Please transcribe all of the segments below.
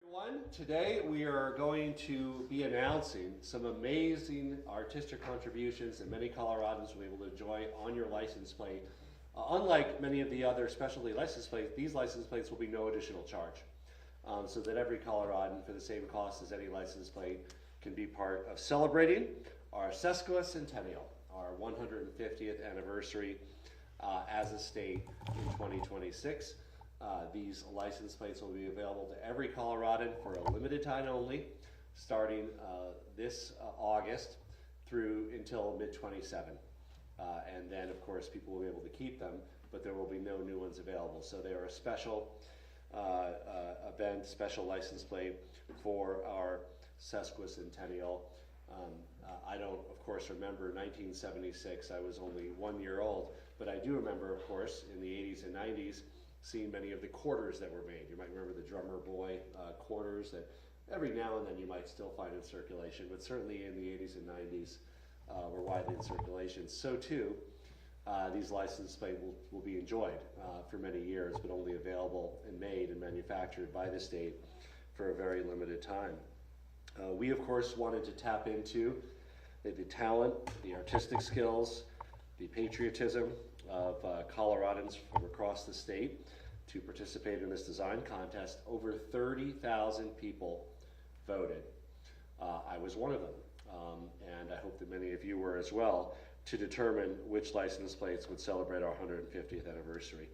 Everyone, today we are going to be announcing some amazing artistic contributions that many Coloradans will be able to enjoy on your license plate. Unlike many of the other specialty license plates, these license plates will be no additional charge. So that every Coloradan, for the same cost as any license plate, can be part of celebrating our sesquicentennial, our 150th anniversary as a state in 2026. These license plates will be available to every Coloradan for a limited time only, starting this August through until mid-27. And then, of course, people will be able to keep them, but there will be no new ones available. So they are a special event, special license plate for our sesquicentennial. I don't, of course, remember 1976. I was only 1 year old, but I do remember, of course, in the 80s and 90s, seeing many of the quarters that were made. You might remember the Drummer Boy quarters that every now and then you might still find in circulation, but certainly in the 80s and 90s were widely in circulation. So too, these license plates will be enjoyed for many years, but only available and made and manufactured by the state for a very limited time. We, of course, wanted to tap into the talent, the artistic skills, the patriotism of Coloradans from across the state to participate in this design contest. Over 30,000 people voted. I was one of them, and I hope that many of you were as well, to determine which license plates would celebrate our 150th anniversary.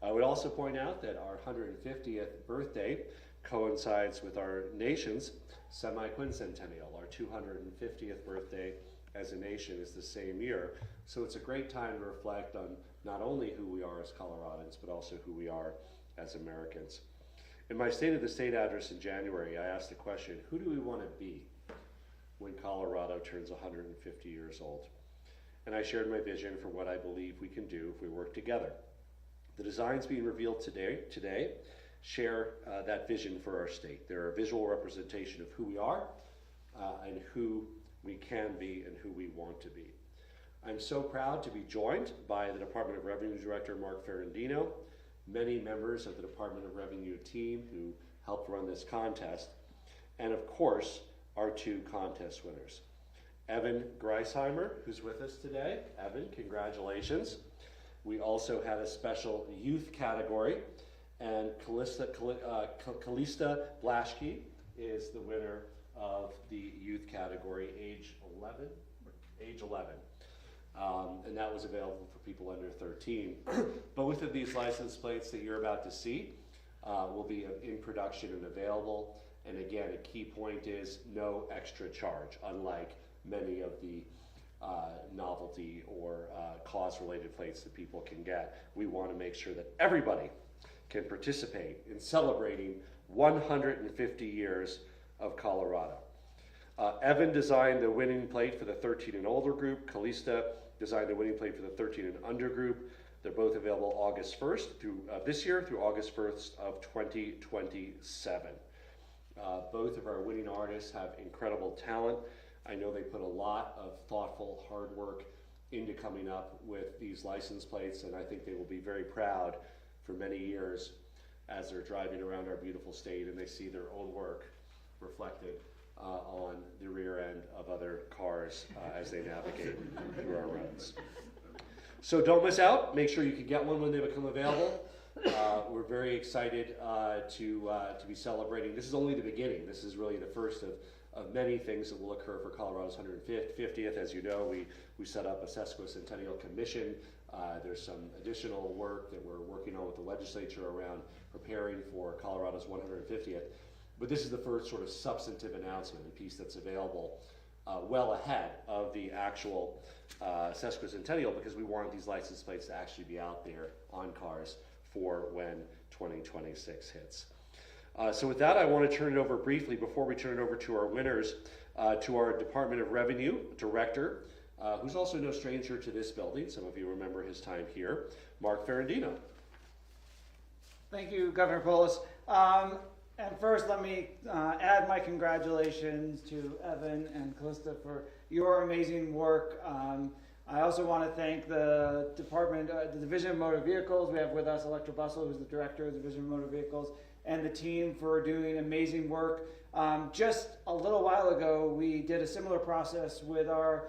I would also point out that our 150th birthday coincides with our nation's semi-quincentennial. Our 250th birthday as a nation is the same year. So it's a great time to reflect on not only who we are as Coloradans, but also who we are as Americans. In my State of the State address in January, I asked the question, who do we want to be when Colorado turns 150 years old? And I shared my vision for what I believe we can do if we work together. The designs being revealed today share that vision for our state. They're a visual representation of who we are and who we can be and who we want to be. I'm so proud to be joined by the Department of Revenue Director, Mark Ferrandino, many members of the Department of Revenue team who helped run this contest, and of course, our two contest winners. Evan Greisheimer, who's with us today. Evan, congratulations. We also had a special youth category, and Kalista Blaschke is the winner of the youth category, age 11. And that was available for people under 13. Both of these license plates that you're about to see will be in production and available. And again, a key point is no extra charge, unlike many of the novelty or cause-related plates that people can get. We want to make sure that everybody can participate in celebrating 150 years of Colorado. Evan designed the winning plate for the 13 and older group. Kalista designed the winning plate for the 13 and under group. They're both available August 1st through this year through August 1st of 2027. Both of our winning artists have incredible talent. I know they put a lot of thoughtful, hard work into coming up with these license plates, and I think they will be very proud for many years as they're driving around our beautiful state and they see their own work reflected on the rear end of other cars as they navigate through our roads. So don't miss out. Make sure you can get one when they become available. We're very excited to be celebrating. This is only the beginning. This is really the first of many things that will occur for Colorado's 150th. As you know, we set up a sesquicentennial commission. There's some additional work that we're working on with the legislature around preparing for Colorado's 150th. But this is the first sort of substantive announcement, a piece that's available well ahead of the actual sesquicentennial, because we want these license plates to actually be out there on cars for when 2026 hits. So with that, I want to turn it over briefly, before we turn it over to our winners, to our Department of Revenue Director, who's also no stranger to this building. Some of you remember his time here, Mark Ferrandino. Thank you, Governor Polis. And first, let me add my congratulations to Evan and Kalista for your amazing work. I also want to thank the Division of Motor Vehicles. We have with us Electra Bustle, who's the Director of the Division of Motor Vehicles, and the team for doing amazing work. Just a little while ago, we did a similar process with our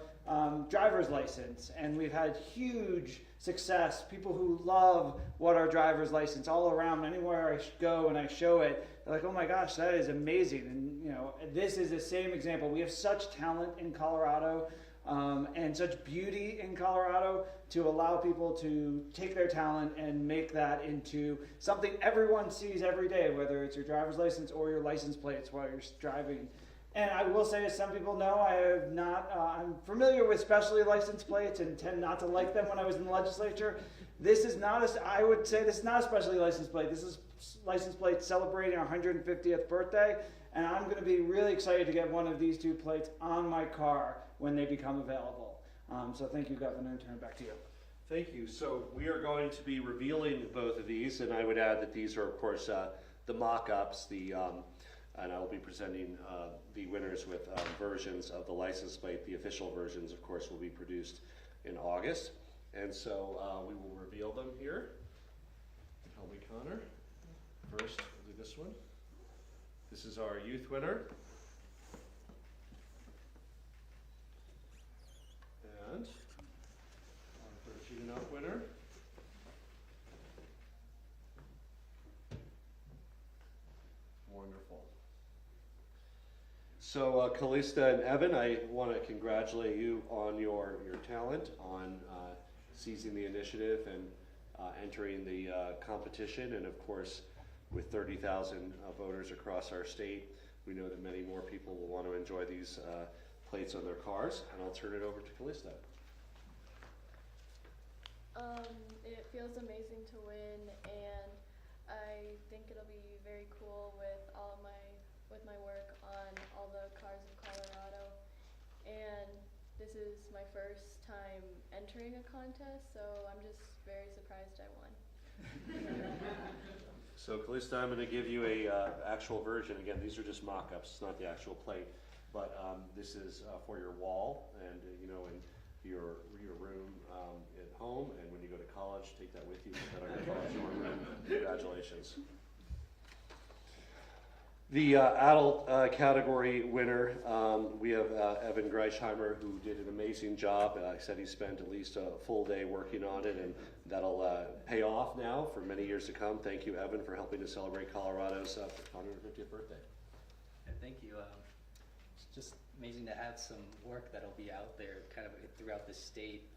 driver's license, and we've had huge success. People who love what our driver's license all around, anywhere I go and I show it, they're like, oh my gosh, that is amazing. And you know, this is the same example. We have such talent in Colorado and such beauty in Colorado to allow people to take their talent and make that into something everyone sees every day, whether it's your driver's license or your license plates while you're driving. And I will say, as some people know, I have not, I'm familiar with specialty license plates and tend not to like them when I was in the legislature. This is not, I would say this is not a specialty license plate. This is license plate celebrating our 150th birthday. And I'm going to be really excited to get one of these 2 plates on my car when they become available. So thank you, Governor, and turn it back to you. Thank you. So we are going to be revealing both of these, and I would add that these are, of course, the mock-ups, and I will be presenting the winners with versions of the license plate. The official versions, of course, will be produced in August. And so we will reveal them here. Help me, Connor. First, we'll do this one. This is our youth winner. And our first shooting up winner. Wonderful. So Callista and Evan, I want to congratulate you on your talent, on seizing the initiative and entering the competition, and of course with 30,000 voters across our state, we know that many more people will want to enjoy these plates on their cars, and I'll turn it over to Callista. It feels amazing to win, and I think it'll be very cool with my work on all the cars of Colorado. And this is my first time entering a contest, so I'm just very surprised I won. So Callista, I'm going to give you a actual version. Again, these are just mock-ups, it's not the actual plate, but this is for your wall, and you know, in your room at home, and when you go to college, take that with you, put that on your college dorm room. Congratulations. The adult category winner, we have Evan Greichheimer, who did an amazing job. I said he spent at least a full day working on it, and that'll pay off now for many years to come. Thank you, Evan, for helping to celebrate Colorado's 150th birthday. And thank you. It's just amazing to have some work that'll be out there kind of throughout the state.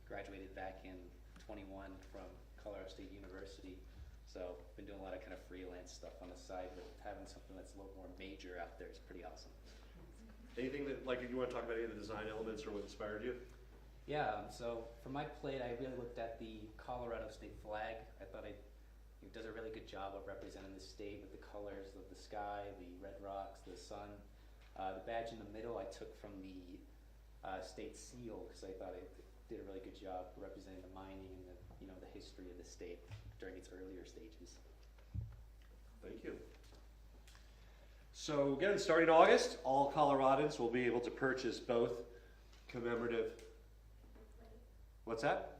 Graduated back in 21 from Colorado State University. So been doing a lot of kind of freelance stuff on the side, but having something that's a little more major out there is pretty awesome. Anything that, like, you want to talk about any of the design elements or what inspired you? Yeah, so for my plate, I really looked at the Colorado State flag. I thought it does a really good job of representing the state with the colors of the sky, the red rocks, the sun. The badge in the middle I took from the state seal because I thought it did a really good job representing the mining and the history of the state during its earlier stages. Thank you. So again, starting August, all Coloradans will be able to purchase both commemorative. What's that?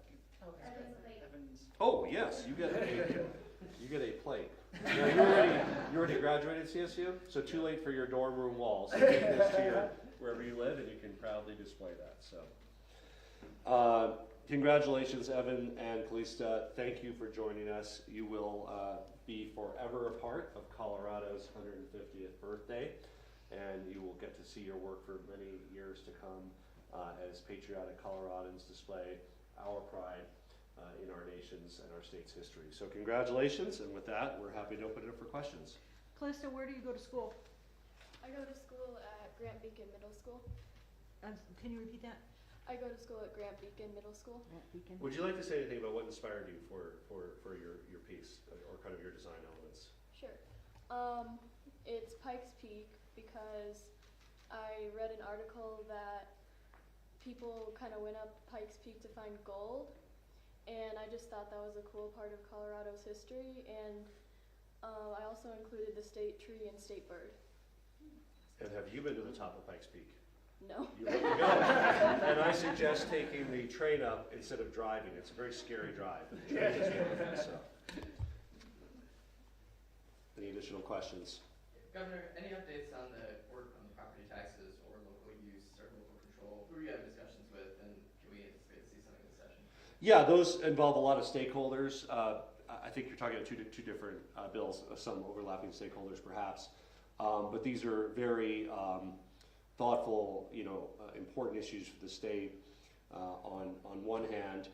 Oh yes, you get a plate. Now, you already graduated CSU, so too late for your dorm room walls. So take this to wherever you live, and you can proudly display that. So. Congratulations, Evan and Callista. Thank you for joining us. You will be forever a part of Colorado's 150th birthday, and you will get to see your work for many years to come as patriotic Coloradans display our pride in our nation's and our state's history. So congratulations, and with that, we're happy to open it up for questions. Callista, where do you go to school? I go to school at Grant Beacon Middle School. Can you repeat that? I go to school at Grant Beacon Middle School. Grant Beacon. Would you like to say anything about what inspired you for your piece or kind of your design elements? Sure. It's Pikes Peak because I read an article that people kind of went up Pikes Peak to find gold, and I just thought that was a cool part of Colorado's history, and I also included the state tree and state bird. And have you been to the top of Pikes Peak? No. You want to go. And I suggest taking the train up instead of driving. It's a very scary drive. But the train is wonderful, so. Any additional questions? Governor, any updates on the work on the property taxes or local use or local control? Who are you having discussions with, and can we anticipate to see something this session? Yeah, those involve a lot of stakeholders. I think you're talking about two different bills, some overlapping stakeholders perhaps. But these are very thoughtful, important issues for the state. On one hand,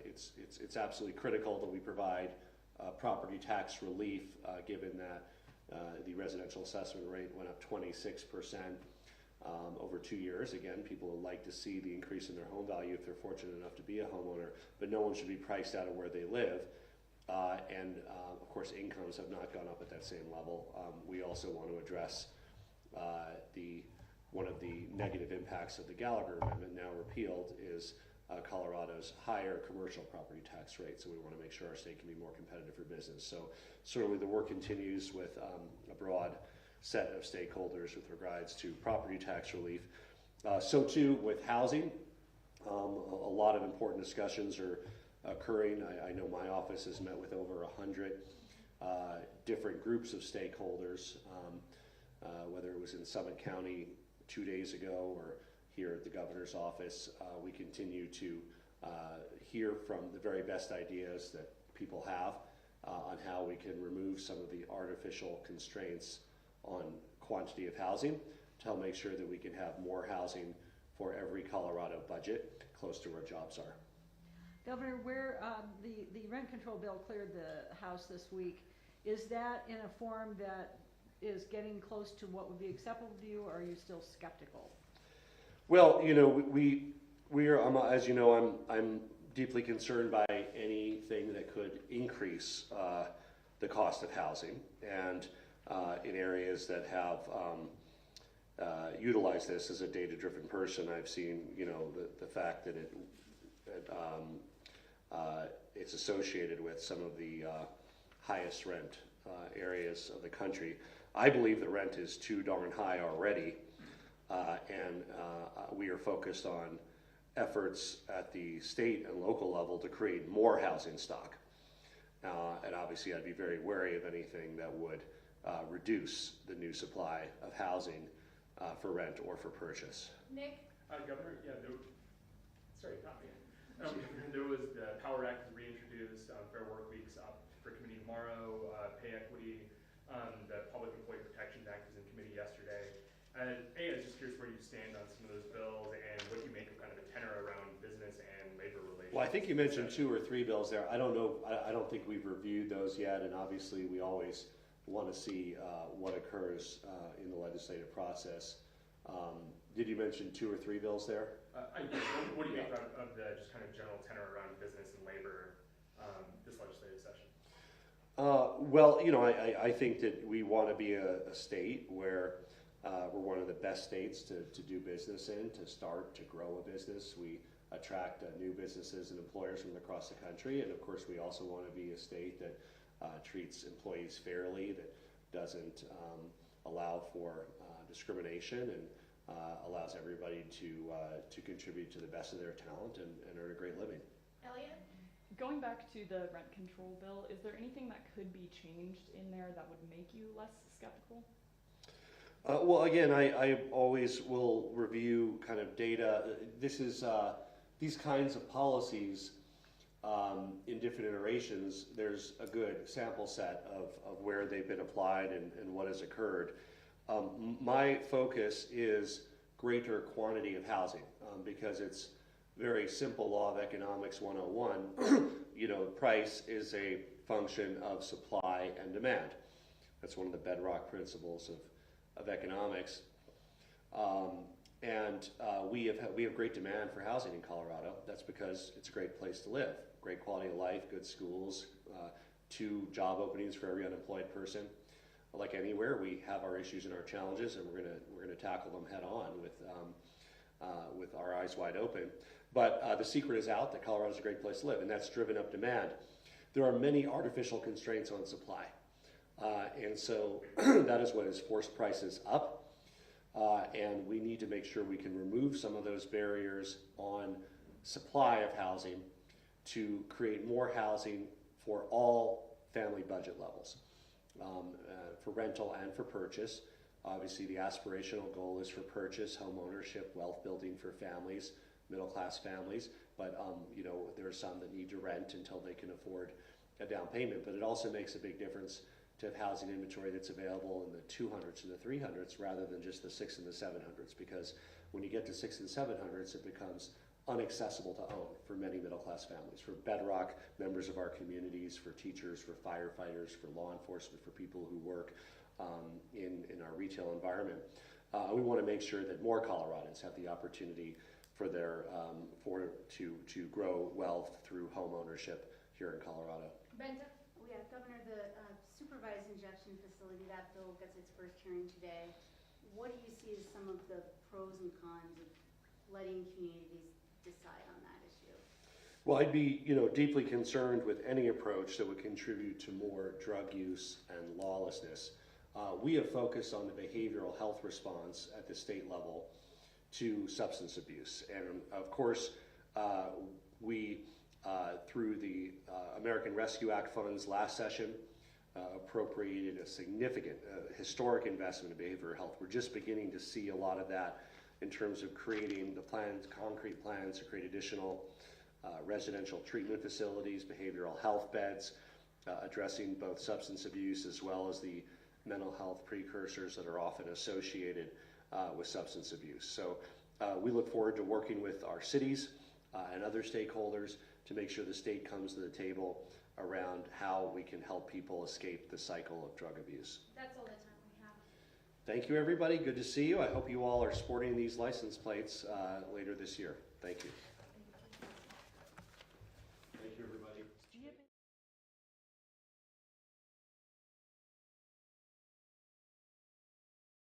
it's absolutely critical that we provide property tax relief, given that the residential assessment rate went up 26% over 2 years. Again, people would like to see the increase in their home value if they're fortunate enough to be a homeowner, but no one should be priced out of where they live. Of course, incomes have not gone up at that same level. We also want to address one of the negative impacts of the Gallagher Amendment, now repealed, is Colorado's higher commercial property tax rate. So we want to make sure our state can be more competitive for business. So certainly the work continues with a broad set of stakeholders with regards to property tax relief. So too with housing. A lot of important discussions are occurring. I know my office has met with over 100 different groups of stakeholders, whether it was in Summit County 2 days ago or here at the governor's office. We continue to hear from the very best ideas that people have on how we can remove some of the artificial constraints on quantity of housing to help make sure that we can have more housing for every Colorado budget close to where jobs are. Governor, where the rent control bill cleared the House this week, is that in a form that is getting close to what would be acceptable to you, or are you still skeptical? Well, we are, as you know, I'm deeply concerned by anything that could increase the cost of housing, and in areas that have utilized this as a data-driven person, I've seen, the fact that it's associated with some of the highest rent areas of the country. I believe the rent is too darn high already, and we are focused on efforts at the state and local level to create more housing stock. And obviously I'd be very wary of anything that would reduce the new supply of housing for rent or for purchase. Nick? Governor, there was the Power Act was reintroduced, Fair Work Week's up for committee tomorrow, pay equity, the Public Employee Protections Act was in committee yesterday. I was just curious where you stand on some of those bills and what you make of kind of the tenor around business and labor relations. Well, I think you mentioned 2 or 3 bills there. I don't know, I don't think we've reviewed those yet, and obviously we always want to see what occurs in the legislative process. Did you mention 2 or 3 bills there? What do you make of the just kind of general tenor around business and labor this legislative session? Well, I think that we want to be a state where we're one of the best states to do business in, to start, to grow a business. We attract new businesses and employers from across the country, and of course we also want to be a state that treats employees fairly, that doesn't allow for discrimination, and allows everybody to contribute to the best of their talent and earn a great living. Elliot? Going back to the rent control bill, is there anything that could be changed in there that would make you less skeptical? Well, again, I always will review kind of data. This is these kinds of policies in different iterations. There's a good sample set of where they've been applied and what has occurred. My focus is greater quantity of housing because it's very simple law of economics 101. Price is a function of supply and demand. That's one of the bedrock principles of economics. We have great demand for housing in Colorado. That's because it's a great place to live, great quality of life, good schools, 2 job openings for every unemployed person. Like anywhere, we have our issues and our challenges, and we're gonna tackle them head on with our eyes wide open. But the secret is out that Colorado's a great place to live, and that's driven up demand. There are many artificial constraints on supply, and so that is what has forced prices up. And we need to make sure we can remove some of those barriers on supply of housing to create more housing for all family budget levels for rental and for purchase. Obviously, the aspirational goal is for purchase, home ownership, wealth building for families, middle-class families. But you know, there are some that need to rent until they can afford a down payment. But it also makes a big difference to have housing inventory that's available in the 200s and the 300s rather than just the 6 and the 700s. Because when you get to 6 and 700s, it becomes unaccessible to own for many middle-class families, for bedrock members of our communities, for teachers, for firefighters, for law enforcement, for people who work in our retail environment. We want to make sure that more Coloradans have the opportunity for their to grow wealth through home ownership here in Colorado. Brenda? Yeah, Governor, the supervised injection facility, that bill gets its first hearing today. What do you see as some of the pros and cons of letting communities decide on that issue? Well, I'd be, you know, deeply concerned with any approach that would contribute to more drug use and lawlessness. We have focused on the behavioral health response at the state level to substance abuse. And of course, we, through the American Rescue Act funds last session, appropriated a significant, historic investment in behavioral health. We're just beginning to see a lot of that in terms of creating the plans, concrete plans to create additional residential treatment facilities, behavioral health beds, addressing both substance abuse as well as the mental health precursors that are often associated with substance abuse. So we look forward to working with our cities and other stakeholders to make sure the state comes to the table around how we can help people escape the cycle of drug abuse. That's all the time we have. Thank you, everybody. Good to see you. I hope you all are sporting these license plates later this year. Thank you.